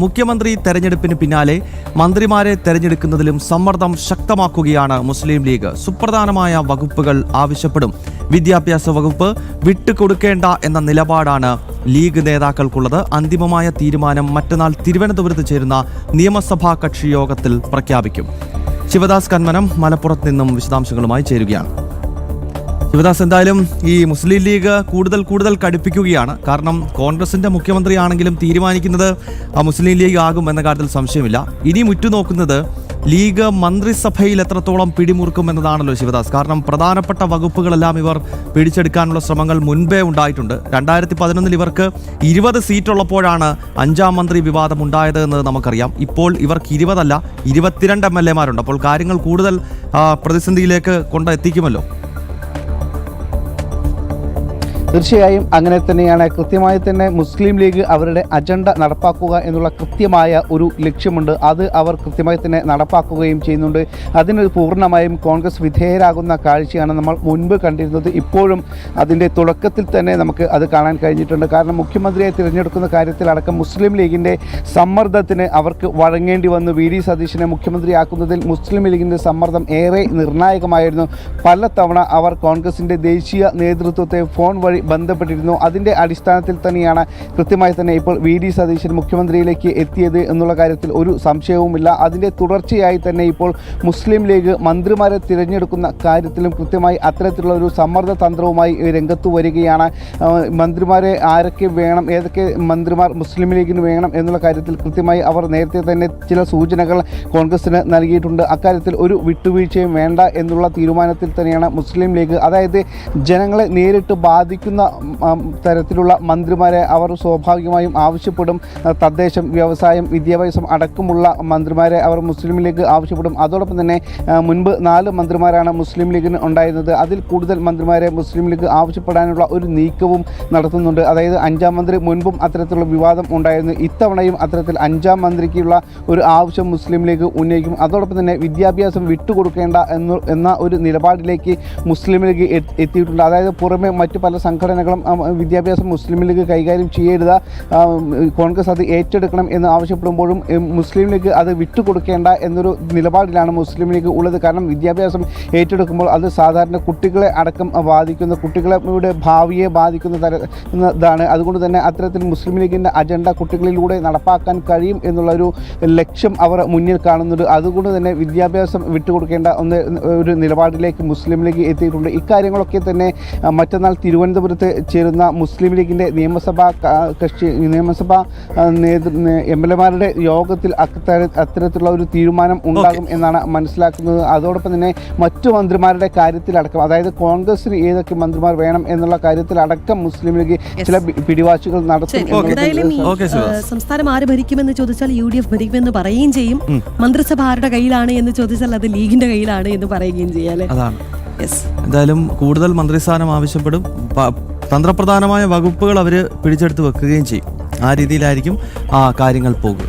മുഖ്യമന്ത്രി തെരഞ്ഞെടുപ്പിന് പിന്നാലെ മന്ത്രിമാരെ തെരഞ്ഞെടുക്കുന്നതിലും സമ്മർദ്ദം ശക്തമാക്കുകയാണ് മുസ്ലിം ലീഗ്. സുപ്രധാനമായ വകുപ്പുകൾ ആവശ്യപ്പെടും. വിദ്യാഭ്യാസ വകുപ്പ് വിട്ടുകൊടുക്കേണ്ട എന്ന നിലപാടാണ് ലീഗ് നേതാക്കൾക്കുള്ളത്. അന്തിമമായ തീരുമാനം മറ്റന്നാൾ തിരുവനന്തപുരത്ത് ചേരുന്ന നിയമസഭാ കക്ഷി യോഗത്തിൽ പ്രഖ്യാപിക്കും. ശിവദാസ് കന്മനം മലപ്പുറത്ത് നിന്നും വിശദാംശങ്ങളുമായി ചേരുകയാണ്. ശിവദാസ്, എന്തായാലും ഈ മുസ്ലിം ലീഗ് കൂടുതൽ കടുപ്പിക്കുകയാണ്. കാരണം കോൺഗ്രസിന്റെ മുഖ്യമന്ത്രിയാണെങ്കിലും തീരുമാനിക്കുന്നത് മുസ്ലിം ലീഗ് ആകും എന്ന കാര്യത്തിൽ സംശയമില്ല. ഇനി ഉറ്റുനോക്കുന്നത് ലീഗ് മന്ത്രിസഭയിൽ എത്രത്തോളം പിടിമുറുക്കും എന്നതാണല്ലോ ശിവദാസ്. കാരണം പ്രധാനപ്പെട്ട വകുപ്പുകളെല്ലാം ഇവർ പിടിച്ചെടുക്കാനുള്ള ശ്രമങ്ങൾ മുൻപേ ഉണ്ടായിട്ടുണ്ട്. 2011 ഇവർക്ക് 20 സീറ്റുള്ളപ്പോഴാണ് 5ാം മന്ത്രി വിവാദം ഉണ്ടായത് എന്ന് നമുക്കറിയാം. ഇപ്പോൾ ഇവർക്ക് 20 അല്ല 22 MLA-മാരുണ്ട്. അപ്പോൾ കാര്യങ്ങൾ കൂടുതൽ പ്രതിസന്ധിയിലേക്ക് കൊണ്ടെത്തിക്കുമല്ലോ. തീർച്ചയായും അങ്ങനെ തന്നെയാണ്. കൃത്യമായി തന്നെ മുസ്ലിം ലീഗ് അവരുടെ അജണ്ട നടപ്പാക്കുക എന്നുള്ള കൃത്യമായ ഒരു ലക്ഷ്യമുണ്ട്. അത് അവർ കൃത്യമായി തന്നെ നടപ്പാക്കുകയും ചെയ്യുന്നുണ്ട്. അതിന് പൂർണ്ണമായും കോൺഗ്രസ് വിധേയരാകുന്ന കാഴ്ചയാണ് നമ്മൾ മുൻപ് കണ്ടിരുന്നത്. ഇപ്പോഴും അതിൻ്റെ തുടക്കത്തിൽ തന്നെ നമുക്ക് അത് കാണാൻ കഴിഞ്ഞിട്ടുണ്ട്. കാരണം മുഖ്യമന്ത്രിയെ തിരഞ്ഞെടുക്കുന്ന കാര്യത്തിലടക്കം മുസ്ലിം ലീഗിൻ്റെ സമ്മർദ്ദത്തിന് അവർക്ക് വഴങ്ങേണ്ടി വന്നു. വി ഡി സതീശനെ മുഖ്യമന്ത്രിയാക്കുന്നതിൽ മുസ്ലിം ലീഗിൻ്റെ സമ്മർദ്ദം ഏറെ നിർണായകമായിരുന്നു. പലതവണ അവർ കോൺഗ്രസിൻ്റെ ദേശീയ നേതൃത്വത്തെ ഫോൺ വഴി ബന്ധപ്പെട്ടിരുന്നു. അതിൻ്റെ അടിസ്ഥാനത്തിൽ തന്നെയാണ് കൃത്യമായി തന്നെ ഇപ്പോൾ വി ഡി സതീശൻ മുഖ്യമന്ത്രിയിലേക്ക് എത്തിയത് എന്നുള്ള കാര്യത്തിൽ ഒരു സംശയവുമില്ല. അതിൻ്റെ തുടർച്ചയായി തന്നെ ഇപ്പോൾ മുസ്ലിം ലീഗ് മന്ത്രിമാരെ തിരഞ്ഞെടുക്കുന്ന കാര്യത്തിലും കൃത്യമായി അത്തരത്തിലുള്ള ഒരു സമ്മർദ്ദ തന്ത്രവുമായി രംഗത്ത് വരികയാണ്. മന്ത്രിമാരെ ആരൊക്കെ വേണം, ഏതൊക്കെ മന്ത്രിമാർ മുസ്ലിം ലീഗിന് വേണം എന്നുള്ള കാര്യത്തിൽ കൃത്യമായി അവർ നേരത്തെ തന്നെ ചില സൂചനകൾ കോൺഗ്രസിന് നൽകിയിട്ടുണ്ട്. അക്കാര്യത്തിൽ ഒരു വിട്ടുവീഴ്ചയും വേണ്ട എന്നുള്ള തീരുമാനത്തിൽ തന്നെയാണ് മുസ്ലിം ലീഗ്. അതായത് ജനങ്ങളെ നേരിട്ട് ബാധിക്കുന്ന തരത്തിലുള്ള മന്ത്രിമാരെ അവർ സ്വാഭാവികമായും ആവശ്യപ്പെടും. തദ്ദേശം, വ്യവസായം, വിദ്യാഭ്യാസം അടക്കമുള്ള മന്ത്രിമാരെ അവർ മുസ്ലിം ലീഗ് ആവശ്യപ്പെടും. അതോടൊപ്പം തന്നെ മുൻപ് 4 മന്ത്രിമാരാണ് മുസ്ലിം ലീഗിന് ഉണ്ടായിരുന്നത്. അതിൽ കൂടുതൽ മന്ത്രിമാരെ മുസ്ലിം ലീഗ് ആവശ്യപ്പെടാനുള്ള ഒരു നീക്കവും നടത്തുന്നുണ്ട്. അതായത് 5ാം മന്ത്രി മുൻപും അത്തരത്തിലുള്ള വിവാദം ഉണ്ടായിരുന്നു. ഇത്തവണയും അത്തരത്തിൽ 5ാം മന്ത്രിക്കുള്ള ഒരു ആവശ്യം മുസ്ലിം ലീഗ് ഉന്നയിക്കും. അതോടൊപ്പം തന്നെ വിദ്യാഭ്യാസം വിട്ടുകൊടുക്കേണ്ട എന്ന ഒരു നിലപാടിലേക്ക് മുസ്ലിം ലീഗ് എത്തിയിട്ടുണ്ട്. അതായത് പുറമെ മറ്റു പല സംഘടനകളും വിദ്യാഭ്യാസം മുസ്ലിം ലീഗ് കൈകാര്യം ചെയ്യരുത്, കോൺഗ്രസ് അത് ഏറ്റെടുക്കണം എന്ന് ആവശ്യപ്പെടുമ്പോഴും മുസ്ലിം ലീഗ് അത് വിട്ടുകൊടുക്കേണ്ട എന്നൊരു നിലപാടിലാണ് മുസ്ലിം ലീഗ് ഉള്ളത്. കാരണം വിദ്യാഭ്യാസം ഏറ്റെടുക്കുമ്പോൾ അത് സാധാരണ കുട്ടികളെ അടക്കം ബാധിക്കുന്ന, കുട്ടികളുടെ ഭാവിയെ ബാധിക്കുന്നതാണ്. അതുകൊണ്ട് തന്നെ അത്തരത്തിൽ മുസ്ലിം ലീഗിൻ്റെ അജണ്ട കുട്ടികളിലൂടെ നടപ്പാക്കാൻ കഴിയും എന്നുള്ളൊരു ലക്ഷ്യം അവർ മുന്നിൽ കാണുന്നുണ്ട്. അതുകൊണ്ട് തന്നെ വിദ്യാഭ്യാസം വിട്ടുകൊടുക്കേണ്ട ഒരു നിലപാടിലേക്ക് മുസ്ലിം ലീഗ് എത്തിയിട്ടുണ്ട്. ഇക്കാര്യങ്ങളൊക്കെ തന്നെ മറ്റന്നാൾ തിരുവനന്തപുരത്ത് ചേരുന്ന മുസ്ലിം ലീഗിൻ്റെ നിയമസഭാ MLA-മാരുടെ യോഗത്തിൽ അത്തരത്തിലുള്ള ഒരു തീരുമാനം ഉണ്ടാകും എന്നാണ് മനസ്സിലാക്കുന്നത്. അതോടൊപ്പം തന്നെ മറ്റു മന്ത്രിമാരുടെ കാര്യത്തിലടക്കം, അതായത് കോൺഗ്രസിന് ഏതൊക്കെ മന്ത്രിമാർ വേണം എന്നുള്ള കാര്യത്തിലടക്കം മുസ്ലിം ലീഗ് ചില പിടിവാശികൾ നടത്തും. സംസ്ഥാനം ആര് ഭരിക്കുമെന്ന് ചോദിച്ചാൽ UDF ഭരിക്കുമെന്ന് പറയുകയും ചെയ്യും. മന്ത്രിസഭ ആരുടെ കയ്യിലാണ് എന്ന് ചോദിച്ചാൽ അത് ലീഗിന്റെ കയ്യിലാണ് എന്ന് പറയുകയും ചെയ്യാം. എന്തായാലും കൂടുതൽ മന്ത്രിസ്ഥാനം ആവശ്യപ്പെടും. തന്ത്രപ്രധാനമായ വകുപ്പുകൾ അവർ പിടിച്ചെടുത്ത് വെക്കുകയും ചെയ്യും. ആ രീതിയിലായിരിക്കും കാര്യങ്ങൾ പോകുക.